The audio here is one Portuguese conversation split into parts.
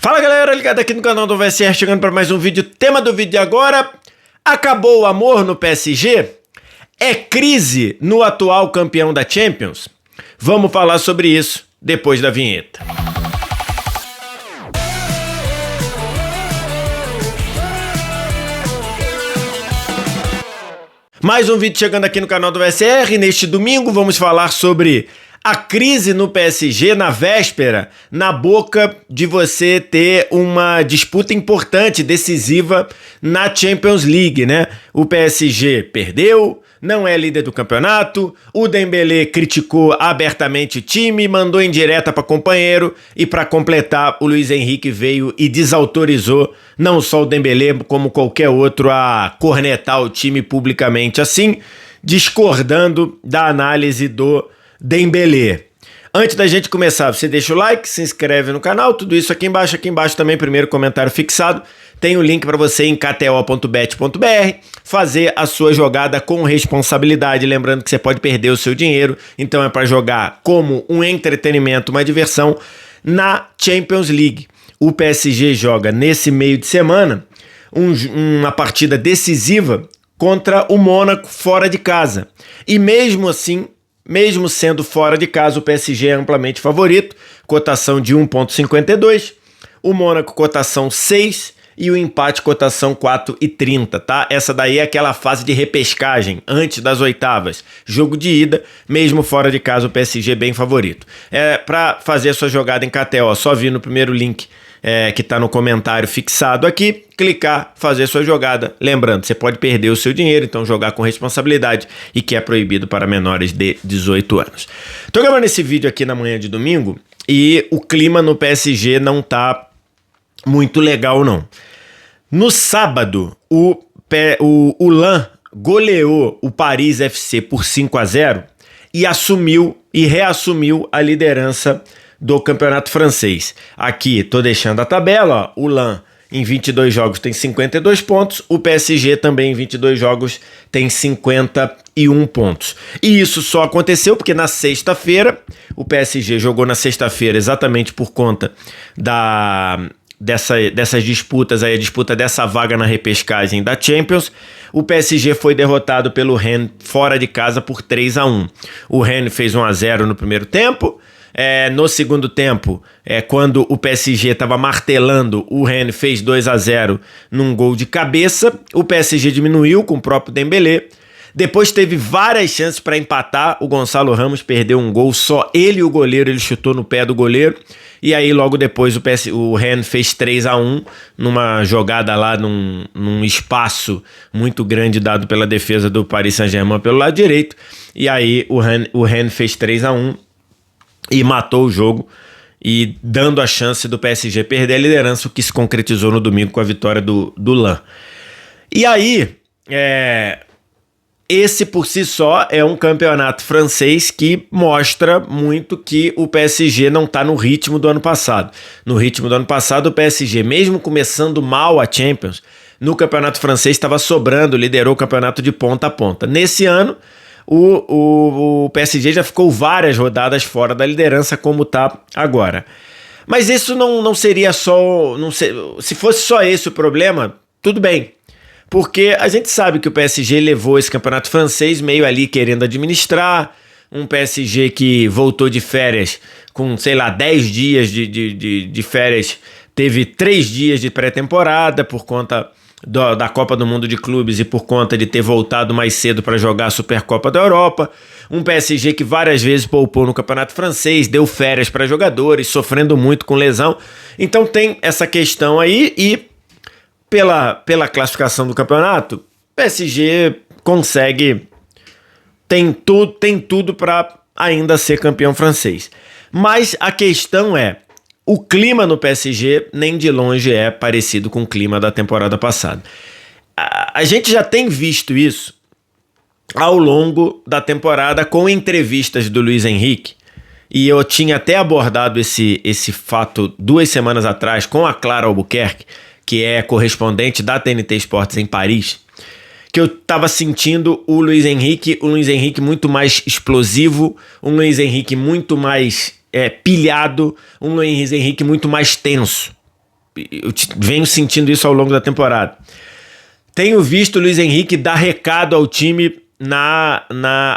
Fala galera, ligado aqui no canal do VSR, chegando para mais um vídeo. Tema do vídeo de agora: acabou o amor no PSG? É crise no atual campeão da Champions? Vamos falar sobre isso depois da vinheta. Mais um vídeo chegando aqui no canal do VSR. Neste domingo vamos falar sobre a crise no PSG na véspera, na boca de você ter uma disputa importante, decisiva na Champions League, né? O PSG perdeu, não é líder do campeonato, o Dembélé criticou abertamente o time, mandou indireta para companheiro e para completar o Luiz Henrique veio e desautorizou não só o Dembélé como qualquer outro a cornetar o time publicamente assim, discordando da análise do Dembélé. Antes da gente começar, você deixa o like, se inscreve no canal, tudo isso aqui embaixo também, primeiro comentário fixado, tem o link para você em kto.bet.br fazer a sua jogada com responsabilidade, lembrando que você pode perder o seu dinheiro, então é para jogar como um entretenimento, uma diversão na Champions League. O PSG joga nesse meio de semana uma partida decisiva contra o Mônaco fora de casa, e mesmo assim, mesmo sendo fora de casa, o PSG é amplamente favorito, cotação de 1,52, o Mônaco cotação 6 e o empate cotação 4,30, tá? Essa daí é aquela fase de repescagem, antes das oitavas, jogo de ida, mesmo fora de casa o PSG bem favorito. Para fazer a sua jogada em KTO, só vir no primeiro link que está no comentário fixado aqui, clicar, fazer sua jogada. Lembrando, você pode perder o seu dinheiro, então jogar com responsabilidade e que é proibido para menores de 18 anos. Tô gravando esse vídeo aqui na manhã de domingo e o clima no PSG não tá muito legal não. No sábado, o Lens goleou o Paris FC por 5-0 e reassumiu a liderança do campeonato francês. Aqui tô deixando a tabela, ó. O Lens em 22 jogos tem 52 pontos, o PSG também em 22 jogos tem 51 pontos. E isso só aconteceu porque na sexta-feira, o PSG jogou na sexta-feira exatamente por conta dessas disputas aí, a disputa dessa vaga na repescagem da Champions. O PSG foi derrotado pelo Rennes fora de casa por 3-1. O Rennes fez 1-0 no primeiro tempo. No segundo tempo, quando o PSG estava martelando, o Rennes fez 2-0 num gol de cabeça. O PSG diminuiu com o próprio Dembélé. Depois teve várias chances para empatar. O Gonçalo Ramos perdeu um gol, só ele e o goleiro, ele chutou no pé do goleiro. E aí logo depois o Rennes fez 3-1 numa jogada lá num espaço muito grande dado pela defesa do Paris Saint-Germain pelo lado direito. E aí o Rennes fez 3-1 e matou o jogo e dando a chance do PSG perder a liderança, o que se concretizou no domingo com a vitória do Lens. E aí, esse por si só é um campeonato francês que mostra muito que o PSG não está no ritmo do ano passado. No ritmo do ano passado, o PSG, mesmo começando mal a Champions, no campeonato francês estava sobrando, liderou o campeonato de ponta a ponta. Nesse ano, o PSG já ficou várias rodadas fora da liderança como está agora. Mas isso não seria só... se fosse só esse o problema, tudo bem. Porque a gente sabe que o PSG levou esse campeonato francês meio ali querendo administrar, um PSG que voltou de férias com, 10 dias de férias, teve 3 dias de pré-temporada por conta da Copa do Mundo de Clubes e por conta de ter voltado mais cedo para jogar a Supercopa da Europa. Um PSG que várias vezes poupou no campeonato francês, deu férias para jogadores, sofrendo muito com lesão. Então tem essa questão aí e pela classificação do campeonato, o PSG tem tudo para ainda ser campeão francês. Mas a questão é, o clima no PSG nem de longe é parecido com o clima da temporada passada. A gente já tem visto isso ao longo da temporada com entrevistas do Luiz Henrique, e eu tinha até abordado esse fato 2 semanas atrás com a Clara Albuquerque, que é correspondente da TNT Esportes em Paris, que eu estava sentindo o Luiz Henrique muito mais explosivo, um Luiz Henrique muito mais pilhado, um Luiz Henrique muito mais tenso. venho sentindo isso ao longo da temporada. Tenho visto o Luiz Henrique dar recado ao time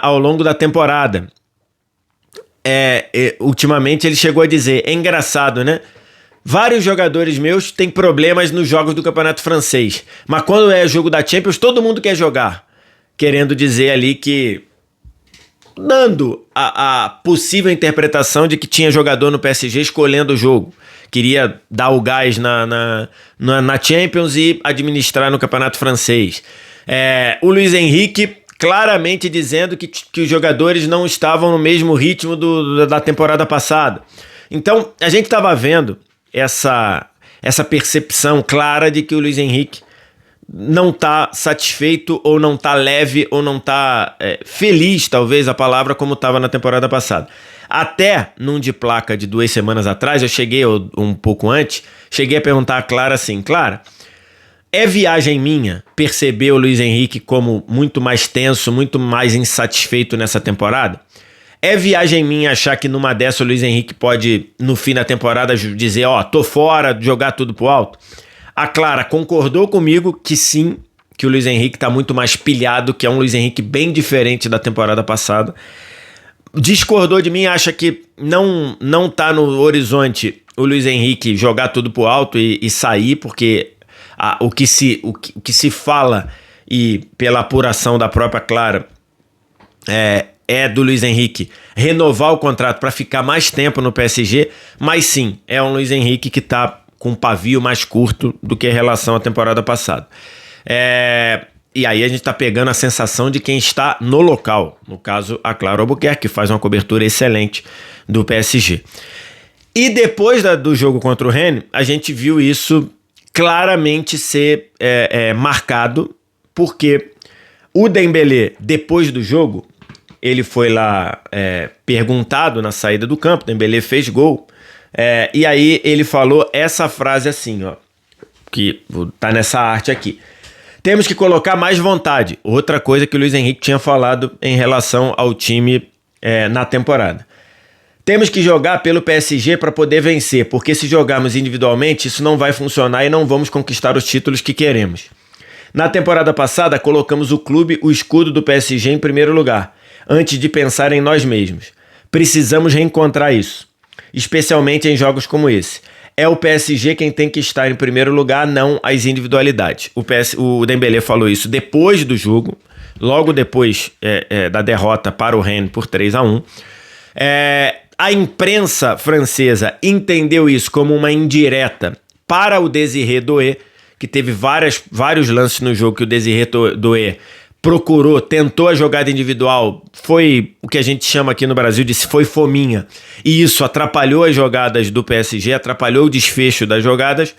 ao longo da temporada. Ultimamente ele chegou a dizer, é engraçado, né? Vários jogadores meus têm problemas nos jogos do Campeonato Francês, mas quando é jogo da Champions, todo mundo quer jogar. Querendo dizer ali que... dando a possível interpretação de que tinha jogador no PSG escolhendo o jogo. Queria dar o gás na Champions e administrar no Campeonato Francês. O Luiz Henrique claramente dizendo que os jogadores não estavam no mesmo ritmo da temporada passada. Então, a gente estava vendo essa percepção clara de que o Luiz Henrique não está satisfeito, ou não está leve, ou não está feliz, talvez a palavra, como estava na temporada passada. Até num de placa de 2 semanas atrás, eu cheguei um pouco antes, cheguei a perguntar a Clara assim, Clara, é viagem minha perceber o Luiz Henrique como muito mais tenso, muito mais insatisfeito nessa temporada? É viagem minha achar que numa dessa o Luiz Henrique pode, no fim da temporada, dizer, tô fora, jogar tudo pro alto? A Clara concordou comigo que sim, que o Luiz Henrique tá muito mais pilhado, que é um Luiz Henrique bem diferente da temporada passada. Discordou de mim, acha que não tá no horizonte o Luiz Henrique jogar tudo pro alto e sair, porque o que se fala, e pela apuração da própria Clara, do Luiz Henrique renovar o contrato para ficar mais tempo no PSG, mas sim, é um Luiz Henrique que está com um pavio mais curto do que em relação à temporada passada. E aí a gente está pegando a sensação de quem está no local, no caso a Clara Albuquerque, que faz uma cobertura excelente do PSG. E depois do jogo contra o Rennes, a gente viu isso claramente ser marcado, porque o Dembélé, depois do jogo, ele foi lá perguntado na saída do campo, Dembélé fez gol, e aí ele falou essa frase assim, que tá nessa arte aqui. Temos que colocar mais vontade. Outra coisa que o Luiz Henrique tinha falado em relação ao time na temporada. Temos que jogar pelo PSG para poder vencer, porque se jogarmos individualmente, isso não vai funcionar e não vamos conquistar os títulos que queremos. Na temporada passada, colocamos o clube, o escudo do PSG em primeiro lugar, antes de pensar em nós mesmos. Precisamos reencontrar isso, especialmente em jogos como esse. É o PSG quem tem que estar em primeiro lugar, não as individualidades. O Dembélé falou isso depois do jogo, logo depois da derrota para o Rennes por 3-1. A imprensa francesa entendeu isso como uma indireta para o Désiré Doué, que teve vários lances no jogo que o Désiré Doué tentou a jogada individual, foi o que a gente chama aqui no Brasil de foi fominha, e isso atrapalhou as jogadas do PSG, atrapalhou o desfecho das jogadas,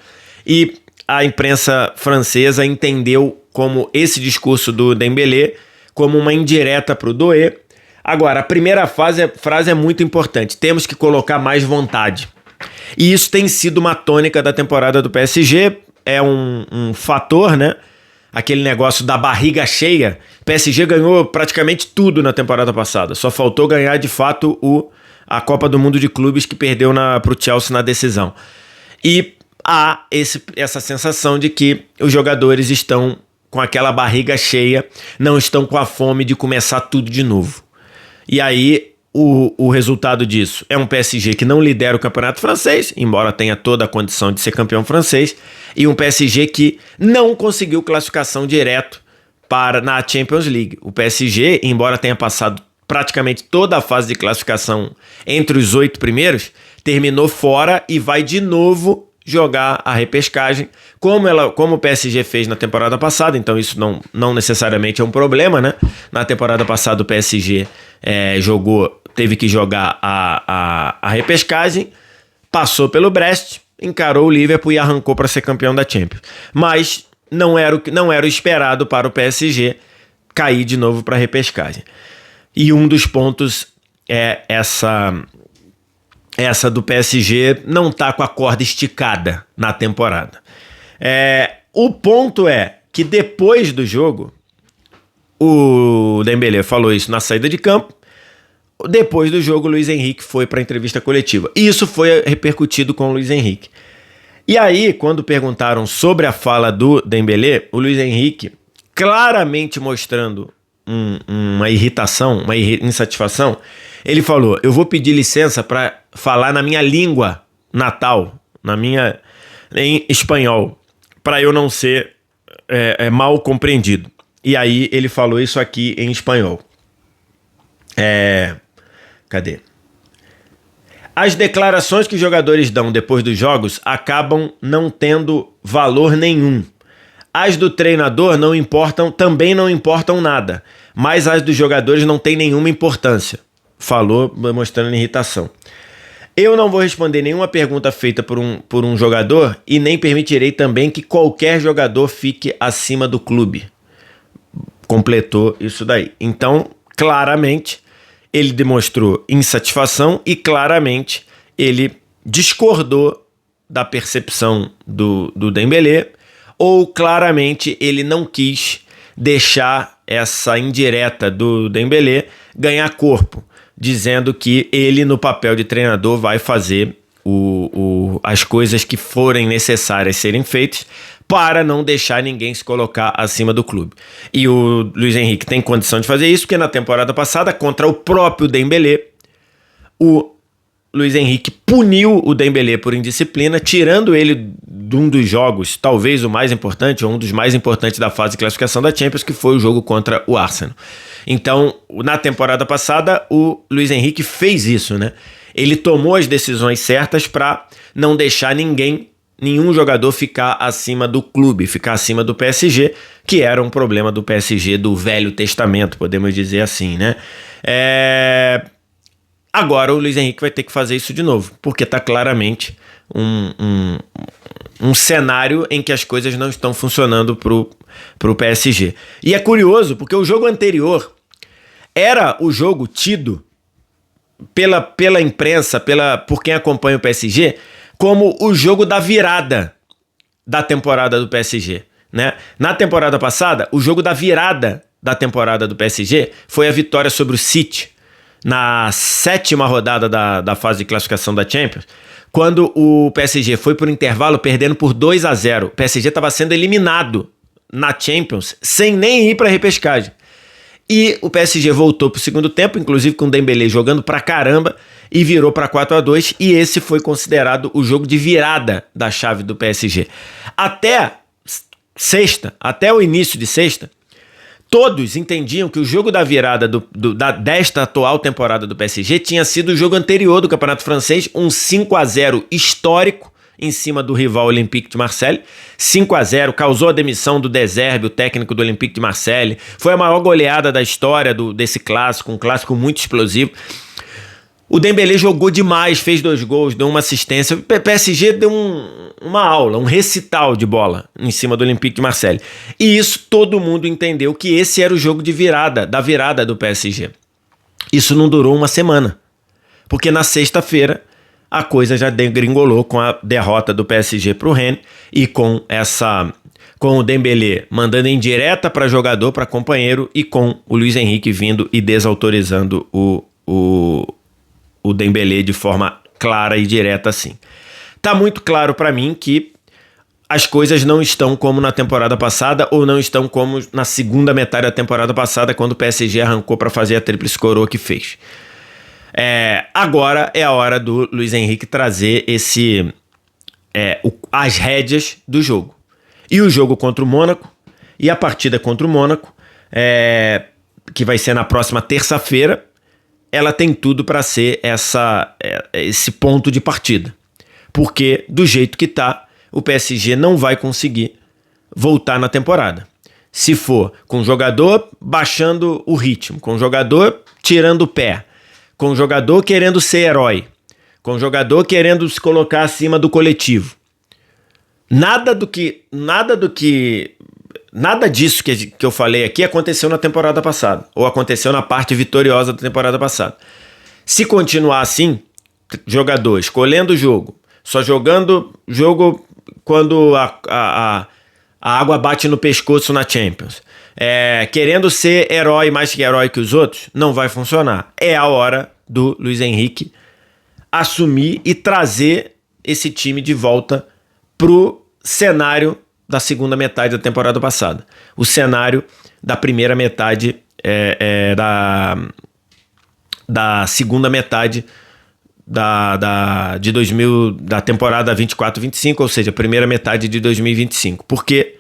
e a imprensa francesa entendeu como esse discurso do Dembélé como uma indireta para o Doué. Agora, a primeira frase é muito importante, temos que colocar mais vontade, e isso tem sido uma tônica da temporada do PSG, é um fator, né? Aquele negócio da barriga cheia. O PSG ganhou praticamente tudo na temporada passada. Só faltou ganhar, de fato, a Copa do Mundo de Clubes, que perdeu pro Chelsea na decisão. E há essa sensação de que os jogadores estão com aquela barriga cheia, não estão com a fome de começar tudo de novo. E aí, o resultado disso é um PSG que não lidera o campeonato francês, embora tenha toda a condição de ser campeão francês, e um PSG que não conseguiu classificação direto na Champions League. O PSG, embora tenha passado praticamente toda a fase de classificação entre os 8 primeiros, terminou fora e vai de novo jogar a repescagem, como o PSG fez na temporada passada. Então isso não necessariamente é um problema, né? Na temporada passada o PSG teve que jogar a repescagem, passou pelo Brest, encarou o Liverpool e arrancou para ser campeão da Champions. Mas não era o esperado para o PSG cair de novo para a repescagem. E um dos pontos é essa do PSG não tá com a corda esticada na temporada. O ponto é que depois do jogo, o Dembélé falou isso na saída de campo. Depois do jogo, o Luiz Henrique foi para a entrevista coletiva. E isso foi repercutido com o Luiz Henrique. E aí, quando perguntaram sobre a fala do Dembélé, o Luiz Henrique, claramente mostrando uma irritação, uma insatisfação, ele falou: eu vou pedir licença para falar na minha língua natal, em espanhol, para eu não ser mal compreendido. E aí ele falou isso aqui em espanhol. Cadê? As declarações que os jogadores dão depois dos jogos acabam não tendo valor nenhum. As do treinador também não importam nada, mas as dos jogadores não têm nenhuma importância. Falou, mostrando irritação. Eu não vou responder nenhuma pergunta feita por um jogador e nem permitirei também que qualquer jogador fique acima do clube. Completou isso daí. Então, claramente, ele demonstrou insatisfação e claramente ele discordou da percepção do Dembélé, ou claramente ele não quis deixar essa indireta do Dembélé ganhar corpo, dizendo que ele, no papel de treinador, vai fazer as coisas que forem necessárias serem feitas para não deixar ninguém se colocar acima do clube. E o Luiz Henrique tem condição de fazer isso, porque na temporada passada, contra o próprio Dembélé, o Luiz Henrique puniu o Dembélé por indisciplina, tirando ele de um dos jogos, talvez o mais importante, ou um dos mais importantes da fase de classificação da Champions, que foi o jogo contra o Arsenal. Então, na temporada passada, o Luiz Henrique fez isso, né? Ele tomou as decisões certas para não deixar nenhum jogador ficar acima do clube, ficar acima do PSG, que era um problema do PSG do Velho Testamento, podemos dizer assim, né? Agora o Luiz Henrique vai ter que fazer isso de novo, porque está claramente um cenário em que as coisas não estão funcionando pro PSG. E é curioso, porque o jogo anterior era o jogo tido pela imprensa, por quem acompanha o PSG, como o jogo da virada da temporada do PSG, né? Na temporada passada, o jogo da virada da temporada do PSG foi a vitória sobre o City, na 7ª rodada da fase de classificação da Champions, quando o PSG foi por intervalo perdendo por 2-0. O PSG estava sendo eliminado na Champions sem nem ir para a repescagem. E o PSG voltou para o segundo tempo, inclusive com o Dembélé jogando pra caramba, e virou para 4-2, e esse foi considerado o jogo de virada da chave do PSG. Até o início de sexta, todos entendiam que o jogo da virada desta atual temporada do PSG tinha sido o jogo anterior do Campeonato Francês, um 5-0 histórico em cima do rival Olympique de Marseille. 5-0, causou a demissão do De Zerbi, o técnico do Olympique de Marseille. Foi a maior goleada da história desse clássico, um clássico muito explosivo. O Dembélé jogou demais, fez 2 gols, deu uma assistência. O PSG deu uma aula, um recital de bola em cima do Olympique de Marseille. E isso todo mundo entendeu que esse era o jogo de virada, da virada do PSG. Isso não durou uma semana, porque na sexta-feira a coisa já degringolou com a derrota do PSG para o Rennes e com o Dembélé mandando em direta para jogador, para companheiro, e com o Luiz Henrique vindo e desautorizando o Dembélé de forma clara e direta assim. Tá muito claro para mim que as coisas não estão como na temporada passada, ou não estão como na segunda metade da temporada passada, quando o PSG arrancou para fazer a tríplice coroa que fez. Agora é a hora do Luiz Henrique trazer as rédeas do jogo. E o jogo contra o Mônaco, e a partida contra o Mônaco, que vai ser na próxima terça-feira, ela tem tudo para ser esse ponto de partida. Porque, do jeito que tá, o PSG não vai conseguir voltar na temporada. Se for com o jogador baixando o ritmo, com o jogador tirando o pé, com o jogador querendo ser herói, com o jogador querendo se colocar acima do coletivo. Nada disso que eu falei aqui aconteceu na temporada passada, ou aconteceu na parte vitoriosa da temporada passada. Se continuar assim, jogador escolhendo o jogo, só jogando jogo quando a água bate no pescoço na Champions, querendo ser herói mais que herói que os outros, não vai funcionar. É a hora do Luiz Henrique assumir e trazer esse time de volta pro cenário da segunda metade da temporada passada. O cenário da primeira metade da segunda metade da temporada 24-25, ou seja, primeira metade de 2025. Porque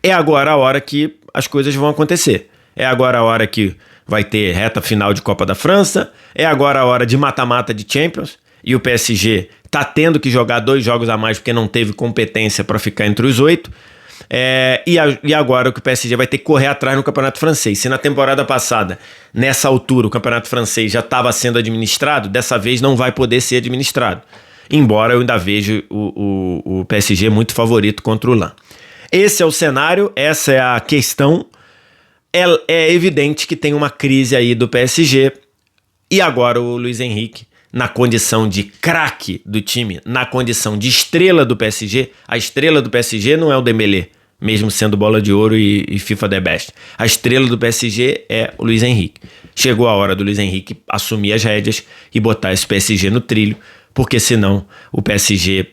é agora a hora que as coisas vão acontecer. É agora a hora que vai ter reta final de Copa da França, é agora a hora de mata-mata de Champions, e o PSG tá tendo que jogar 2 jogos a mais porque não teve competência para ficar entre os 8. E agora o que o PSG vai ter que correr atrás no Campeonato Francês. Se na temporada passada, nessa altura, o Campeonato Francês já estava sendo administrado, dessa vez não vai poder ser administrado. Embora eu ainda veja o PSG muito favorito contra o LAN. Esse é o cenário, essa é a questão. É evidente que tem uma crise aí do PSG. E agora o Luiz Henrique, na condição de craque do time, na condição de estrela do PSG, a estrela do PSG não é o Dembélé, mesmo sendo bola de ouro e FIFA The Best. A estrela do PSG é o Luiz Henrique. Chegou a hora do Luiz Henrique assumir as rédeas e botar esse PSG no trilho, porque senão o PSG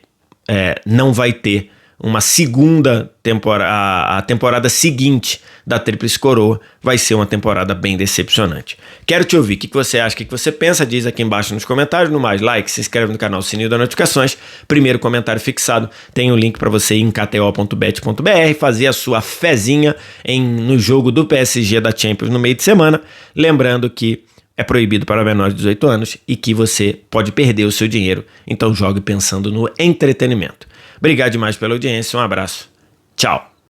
não vai ter uma segunda temporada. A temporada seguinte da Tríplice Coroa vai ser uma temporada bem decepcionante. Quero te ouvir. O que você acha? O que você pensa? Diz aqui embaixo nos comentários. No mais, like, se inscreve no canal, sininho das notificações. Primeiro comentário fixado. Tem um link para você ir em kto.bet.br, fazer a sua fezinha no jogo do PSG da Champions no meio de semana. Lembrando que é proibido para menores de 18 anos e que você pode perder o seu dinheiro. Então jogue pensando no entretenimento. Obrigado demais pela audiência, um abraço, tchau!